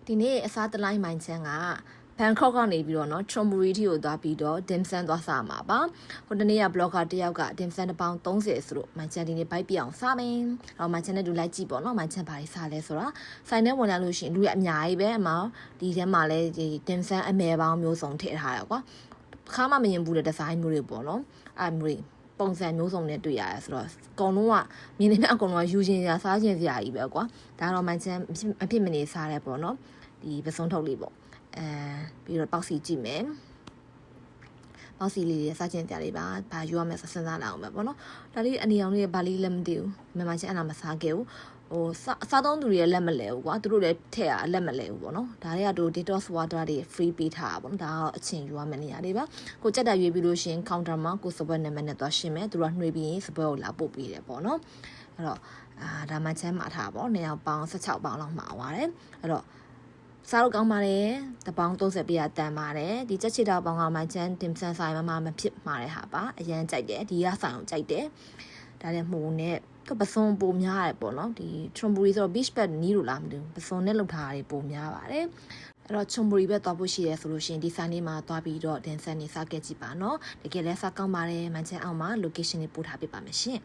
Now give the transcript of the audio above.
ဒီနေ့အစားတလိုက်မိုင်းချမ်းကဘန်ကောက်ကနေပြီးတော့နော်ထရွန်ဘူရီတီကိုသွားပြီးတော့ဒင်ဆန်သွားစားမှာပါဟိုတနေ့ကဘလော့ဂါတယောက်ကဒင်ဆန်တစ်ပေါင်30ဆိုတော့မိုင်းချမ်းဒီနေ့ဘိုက်ပြအောင်စားမယ်အော်မိုင်းချမ်းနဲ့တူလိုက်ကြည့်ပေါ့နော်မိုင်းချမ်းဘာတွေစားလဲဆိုတာဆိုင်ထဲဝင်လာလို့ရှိရင်လူရအများကြီးပဲအမောဒီထဲမှာလဲဒီဒင်ဆန်အမဲပေါင်းမျိုးစုံထည့်ထားရကွာခါမှမရင်ဘူးတဲ့ဒီဇိုင်းမျိုးတွေပေါ့နော်အဲ့မျိုးပုံစံမျိုးစုံနဲ့တွေ့ရတယ်ဆိုတော့အကုန်လုံးကမြင်နေတဲ့အကုန်လုံးကယူခြင်းရာစားခြင်းစရာကြီးပဲကွာဒါတော့မိုင်းချမ်းအဖြစ်မနေစားရဲပေါ့နော်ဒီပစုံထုတ်လေးပေါ့ပြီးတော့ပေါက်စီကြည့်မယ်ပေါက်စီလေးတွေစားခြင်းကြလေးပါဘာယူရမလဲစဉ်းစားလာအောင်ပဲပေါ့နော်ဒါလေးအနေအောင်လေးဘာလေးလည်းမသိဘူးမြန်မာချင်းအနာမစားခဲ့ဘူးဟိုစားသုံးသူတွေလည်းလက်မလဲဘူးကွာသူတို့လည်းထည့်ရလက်မလဲဘူးပေါ့နော်ဒါတွေကတို့ detox water တွေ free ပေးထားတာပေါ့နော်ဒါကတော့အချင်းယူရမယ့်နေရာတွေပါကိုကြက်တာရွေးပြီးလို့ရှင် counter မှာကိုစပွဲနံပါတ်နဲ့သွားရှင်းမယ်သူတို့ကနှွေးပြီးရင်စပွဲကိုလာပို့ပေးတယ်ပေါ့နော်အဲ့တော့ဒါမှချမ်းမှာထားပေါ့နေအောင်ပေါင်း16ပေါင်းလောက်မှာပါတယ်အဲ့တော့စားလို့ကောင်းပါတယ်တပေါင်း30ပြည့်တန်ပါတယ်ဒီချက်ချီတာပေါင်းကမှချမ်းတင်ဆန်ဆိုင်မဖြစ်မှာတဲ့ဟာပါအရန်ကြိုက်တယ်ဒီကဆိုင်ကိုကြိုက်တယ်ဒါလည်းမှုနဲ့ပစုံပုံများရတယ်ပေါ့နော်ဒီထရွန်ဘူရီဆိုတော့ beach pad နီးလို့လားမသိဘူးပစုံနဲ့လောက်ထားတာပုံများပါတယ်အဲ့တော့ချွန်ဘူရီပဲသွားဖို့ရှိရဲဆိုလို့ရှိရင်ဒီဆိုင်လေးမှာသွားပြီးတော့ဒန်ဆန်နေစားခဲ့ကြည့်ပါနော်တကယ်လဲစားကောင်းပါတယ်မှချမ်းအောင်မှာ location လေးပို့ထားပေးပါမယ်ရှင်